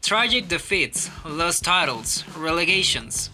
Tragic defeats, lost titles, relegations.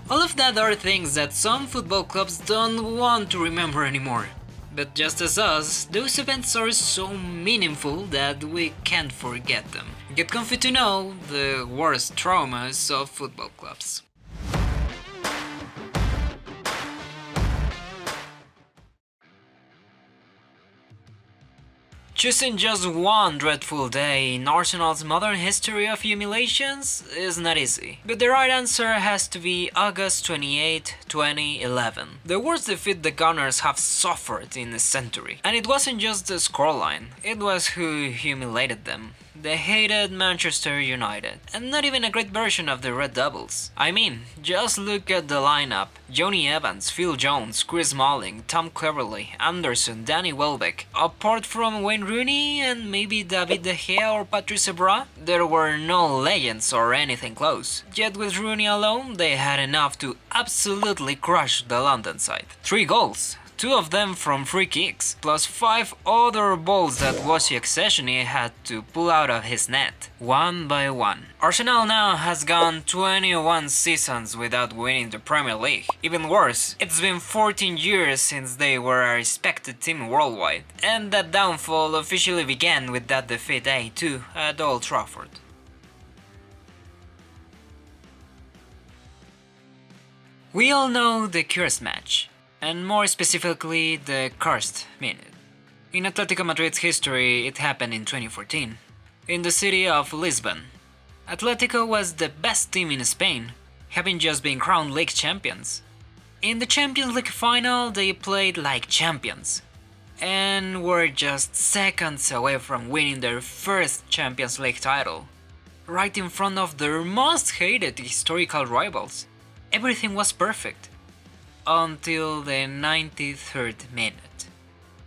All of that are things that some football clubs don't want to remember anymore. But just as us, those events are so meaningful that we can't forget them. Get comfy to know the worst traumas of football clubs. Choosing just one dreadful day in Arsenal's modern history of humiliations is not easy, but the right answer has to be August 28, 2011. The worst defeat the Gunners have suffered in a century. And it wasn't just the scoreline, it was who humiliated them. The hated Manchester United, and not even a great version of the Red Devils. I mean, just look at the lineup. Johnny Evans, Phil Jones, Chris Smalling, Tom Cleverley, Anderson, Danny Welbeck. Apart from Wayne Rooney and maybe David De Gea or Patrice Evra, there were no legends or anything close. Yet with Rooney alone, they had enough to absolutely crush the London side. 3 goals. 2 of them from free kicks, plus 5 other balls that Wojciech Szczesny had to pull out of his net, one by one. Arsenal now has gone 21 seasons without winning the Premier League. Even worse, it's been 14 years since they were a respected team worldwide, and that downfall officially began with that defeat 8-2 at Old Trafford. We all know the cursed match, and more specifically the cursed minute. In Atletico Madrid's history, it happened in 2014, in the city of Lisbon. Atletico was the best team in Spain, having just been crowned league champions. In the Champions League final, they played like champions, and were just seconds away from winning their first Champions League title, right in front of their most hated historical rivals. Everything was perfect. Until the 93rd minute.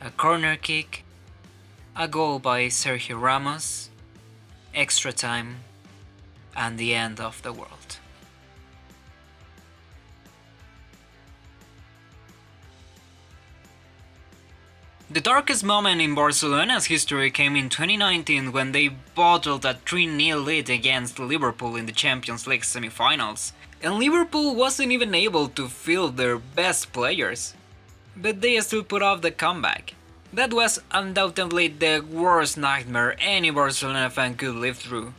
A corner kick, a goal by Sergio Ramos, extra time, and the end of the world. The darkest moment in Barcelona's history came in 2019 when they bottled a 3-0 lead against Liverpool in the Champions League semi-finals. And Liverpool wasn't even able to field their best players. But they still put off the comeback. That was undoubtedly the worst nightmare any Barcelona fan could live through.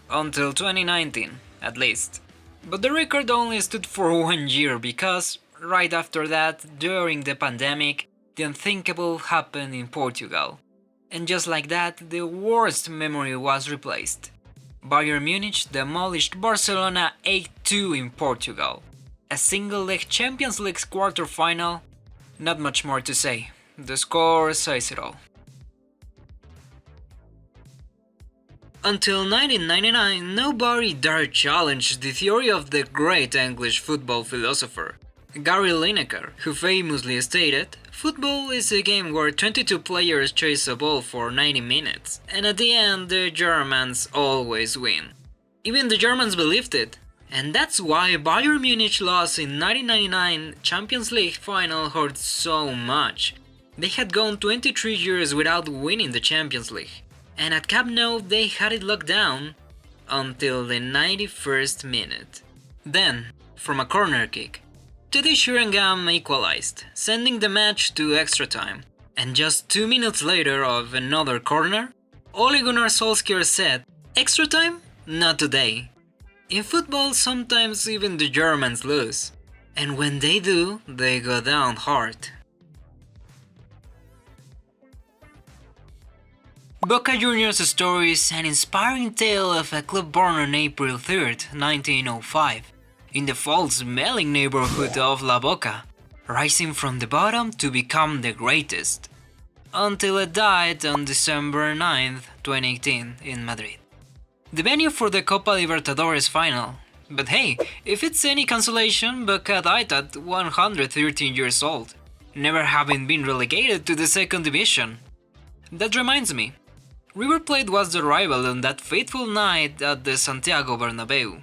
Until 2019, at least. But the record only stood for 1 year because, right after that, during the pandemic, the unthinkable happened in Portugal. And just like that, the worst memory was replaced. Bayern Munich demolished Barcelona 8-2 in Portugal. A single-leg Champions League quarter-final. Not much more to say. The score says it all. Until 1999, nobody dared challenge the theory of the great English football philosopher, Gary Lineker, who famously stated, "Football is a game where 22 players chase a ball for 90 minutes, and at the end the Germans always win." Even the Germans believed it, and that's why Bayern Munich loss in 1999 Champions League final hurt so much. They had gone 23 years without winning the Champions League, and at Camp Nou they had it locked down until the 91st minute. Then, from a corner kick, Teddy Sheringham equalized, sending the match to extra time. And just 2 minutes later of another corner, Ole Gunnar Solskjaer said, "Extra time? Not today." In football, sometimes even the Germans lose. And when they do, they go down hard. Boca Juniors' story is an inspiring tale of a club born on April 3rd, 1905. In the foul-smelling neighborhood of La Boca, rising from the bottom to become the greatest, until it died on December 9, 2018 in Madrid. The venue for the Copa Libertadires final. But hey, if it's any consolation, Boca died at 113 years old, never having been relegated to the second division. That reminds me, River Plate was the rival on that fateful night at the Santiago Bernabeu,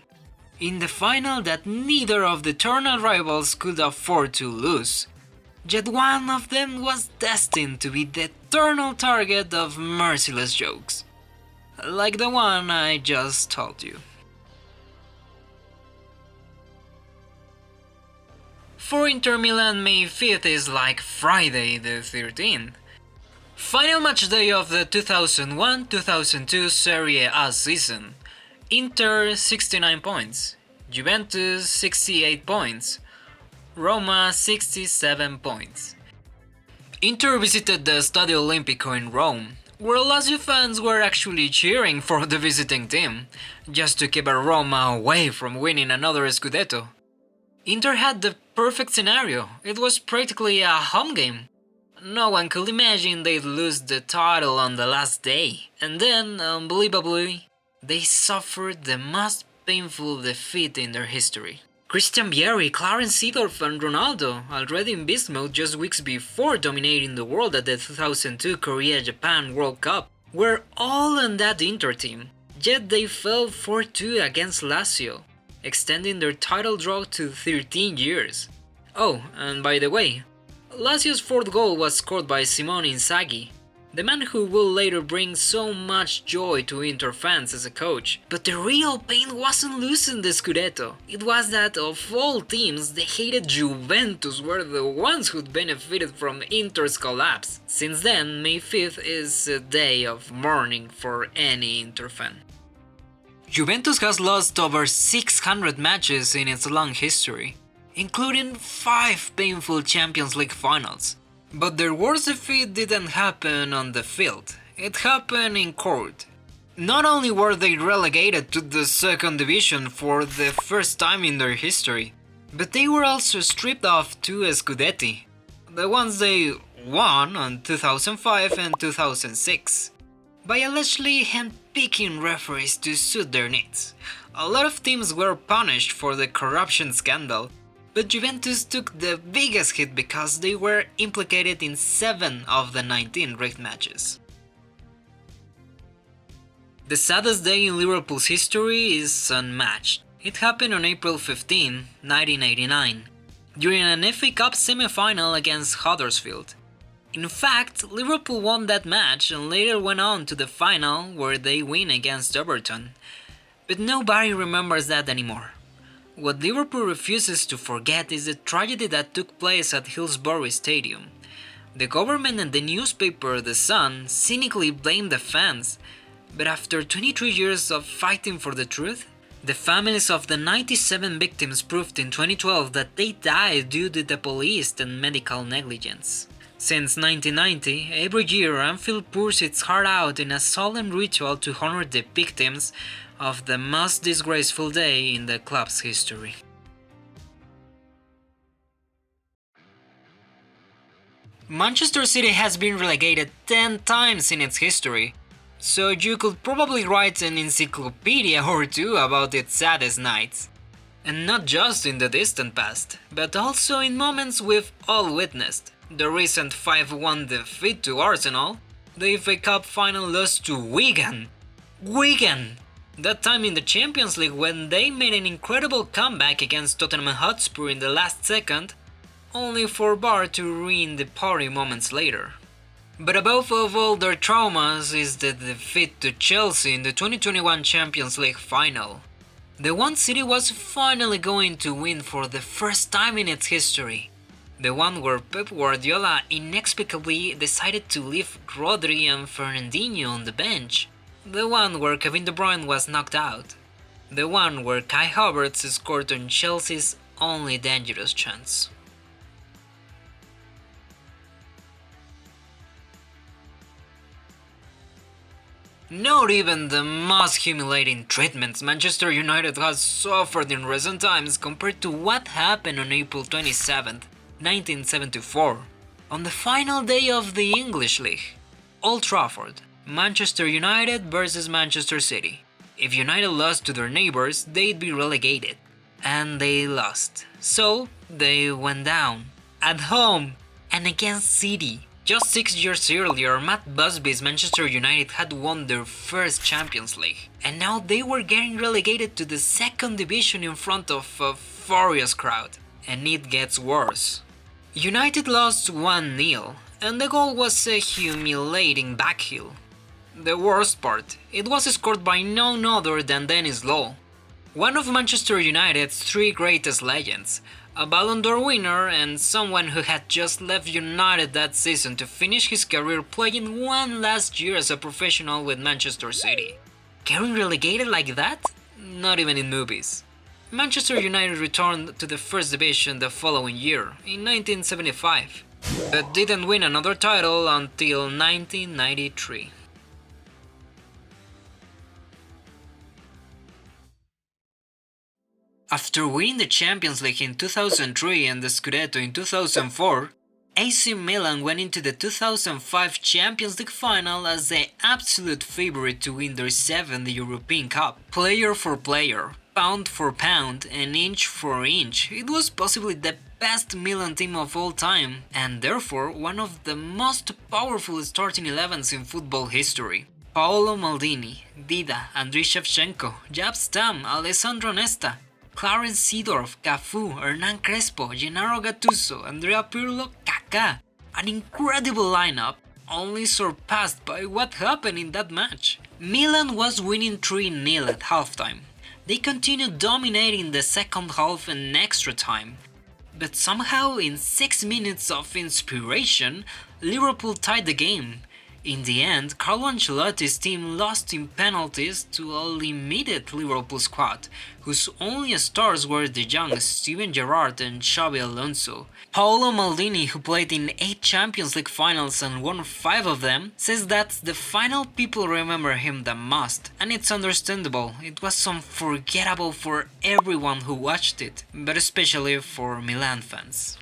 in the final that neither of the eternal rivals could afford to lose. Yet one of them was destined to be the eternal target of merciless jokes. like the one I just told you. For Inter Milan, May 5th is like Friday the 13th. Final match day of the 2001-2002 Serie A season. Inter 69 points, Juventus 68 points, Roma 67 points. Inter visited the Stadio Olimpico in Rome, where Lazio fans were actually cheering for the visiting team, just to keep Roma away from winning another Scudetto. Inter had the perfect scenario, it was practically a home game. No one could imagine they'd lose the title on the last day, and then, unbelievably, they suffered the most painful defeat in their history. Christian Vieri, Clarence Seedorf and Ronaldo, already in beast mode just weeks before dominating the world at the 2002 Korea-Japan World Cup, were all on that Inter team, yet they fell 4-2 against Lazio, extending their title draw to 13 years. Oh, and by the way, Lazio's fourth goal was scored by Simone Inzaghi, the man who will later bring so much joy to Inter fans as a coach. But the real pain wasn't losing the Scudetto, it was that of all teams, the hated Juventus were the ones who'd benefited from Inter's collapse. Since then, May 5th is a day of mourning for any Inter fan. Juventus has lost over 600 matches in its long history, including 5 painful Champions League finals. But their worst defeat didn't happen on the field, it happened in court. Not only were they relegated to the second division for the first time in their history, but they were also stripped of 2 Scudetti, the ones they won in 2005 and 2006, by allegedly handpicking referees to suit their needs. A lot of teams were punished for the corruption scandal, but Juventus took the biggest hit because they were implicated in 7 of the 19 rigged matches. The saddest day in Liverpool's history is unmatched. It happened on April 15, 1989, during an FA Cup semi-final against Huddersfield. In fact, Liverpool won that match and later went on to the final where they win against Everton. But nobody remembers that anymore. What Liverpool refuses to forget is the tragedy that took place at Hillsborough Stadium. The government and the newspaper The Sun cynically blamed the fans, but after 23 years of fighting for the truth, the families of the 97 victims proved in 2012 that they died due to the police and medical negligence. Since 1990, every year Anfield pours its heart out in a solemn ritual to honor the victims of the most disgraceful day in the club's history. Manchester City has been relegated 10 times in its history, so you could probably write an encyclopedia or two about its saddest nights. And not just in the distant past, but also in moments we've all witnessed. The recent 5-1 defeat to Arsenal, the FA Cup final loss to Wigan! That time in the Champions League when they made an incredible comeback against Tottenham Hotspur in the last second, only for Bar to ruin the party moments later. But above all their traumas is the defeat to Chelsea in the 2021 Champions League final. The one City was finally going to win for the first time in its history. The one where Pep Guardiola inexplicably decided to leave Rodri and Fernandinho on the bench. The one where Kevin De Bruyne was knocked out. The one where Kai Havertz scored on Chelsea's only dangerous chance. Not even the most humiliating treatments Manchester United has suffered in recent times compared to what happened on April 27, 1974, on the final day of the English League, Old Trafford. Manchester United vs Manchester City. If United lost to their neighbors, they'd be relegated. And they lost. So, they went down. At home, and against City. Just 6 years earlier, Matt Busby's Manchester United had won their first Champions League. And now they were getting relegated to the second division in front of a furious crowd. And it gets worse. United lost 1-0, and the goal was a humiliating backheel. The worst part, it was scored by none other than Dennis Law, one of Manchester United's three greatest legends, a Ballon d'Or winner and someone who had just left United that season to finish his career playing one last year as a professional with Manchester City. Getting relegated like that? Not even in movies. Manchester United returned to the first division the following year, in 1975, but didn't win another title until 1993. After winning the Champions League in 2003 and the Scudetto in 2004, AC Milan went into the 2005 Champions League final as the absolute favorite to win their 7th European Cup. Player for player, pound for pound, and inch for inch, it was possibly the best Milan team of all time, and therefore one of the most powerful starting 11s in football history. Paolo Maldini, Dida, Andriy Shevchenko, Jaap Stam, Alessandro Nesta, Clarence Seedorf, Cafu, Hernan Crespo, Gennaro Gattuso, Andrea Pirlo, Kaká. An incredible lineup, only surpassed by what happened in that match. Milan was winning 3-0 at halftime. They continued dominating the second half and extra time. But somehow in 6 minutes of inspiration, Liverpool tied the game. In the end, Carlo Ancelotti's team lost in penalties to a limited Liverpool squad, whose only stars were the young Steven Gerrard and Xabi Alonso. Paolo Maldini, who played in 8 Champions League finals and won 5 of them, says that the final people remember him the most, and it's understandable. It was unforgettable for everyone who watched it, but especially for Milan fans.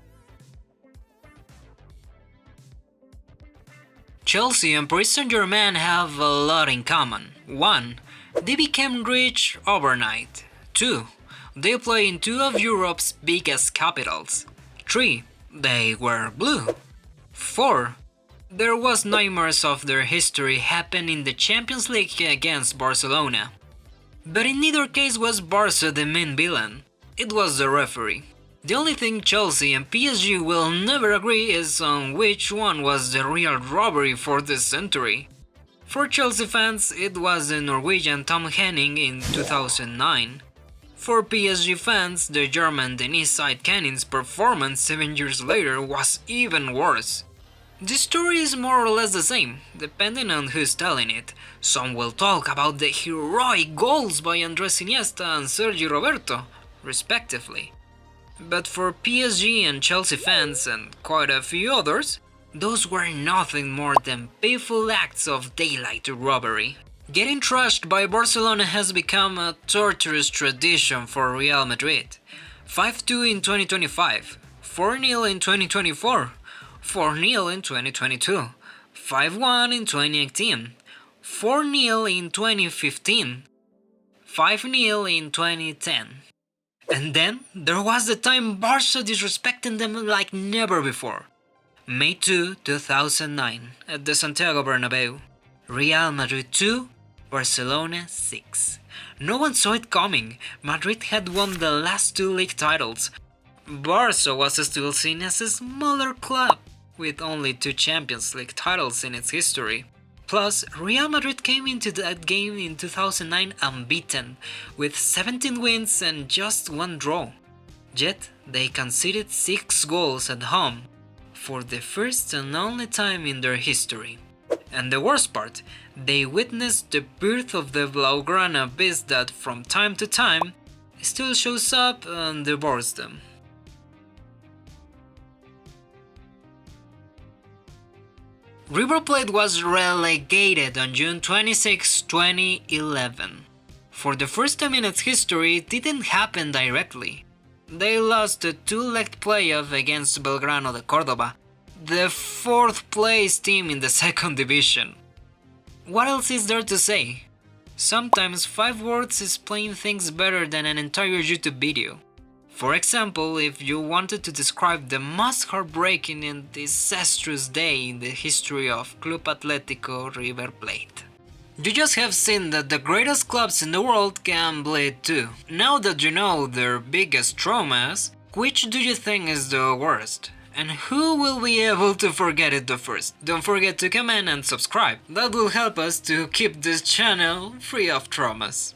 Chelsea and Paris Saint-Germain have a lot in common. 1. They became rich overnight. 2. They play in 2 of Europe's biggest capitals. 3. They were blue. 4. There was nightmares of their history happen in the Champions League against Barcelona. But in neither case was Barca the main villain. It was the referee. The only thing Chelsea and PSG will never agree is on which one was the real robbery for this century. For Chelsea fans, it was the Norwegian Tom Henning in 2009. For PSG fans, the German Denis Seidkanin's performance 7 years later was even worse. The story is more or less the same, depending on who's telling it. Some will talk about the heroic goals by Andres Iniesta and Sergi Roberto, respectively. But for PSG and Chelsea fans, and quite a few others, those were nothing more than painful acts of daylight robbery. Getting trashed by Barcelona has become a torturous tradition for Real Madrid. 5-2 in 2025, 4-0 in 2024, 4-0 in 2022, 5-1 in 2018, 4-0 in 2015, 5-0 in 2010. And then there was the time Barca disrespecting them like never before. May 2, 2009, at the Santiago Bernabeu. Real Madrid 2, Barcelona 6. No one saw it coming. Madrid had won the last 2 league titles. Barca was still seen as a smaller club, with only 2 Champions League titles in its history. Plus, Real Madrid came into that game in 2009 unbeaten, with 17 wins and just 1 draw. Yet, they conceded 6 goals at home, for the first and only time in their history. And the worst part, they witnessed the birth of the Blaugrana beast that from time to time still shows up and devours them. River Plate was relegated on June 26, 2011. For the first time in its history, it didn't happen directly. They lost a 2-legged playoff against Belgrano de Cordoba, the 4th place team in the 2nd division. What else is there to say? Sometimes 5 words explain things better than an entire YouTube video. For example, if you wanted to describe the most heartbreaking and disastrous day in the history of Club Atletico River Plate. You just have seen that the greatest clubs in the world can bleed too. Now that you know their biggest traumas, which do you think is the worst? And who will be able to forget it the first? Don't forget to comment and subscribe. That will help us to keep this channel free of traumas.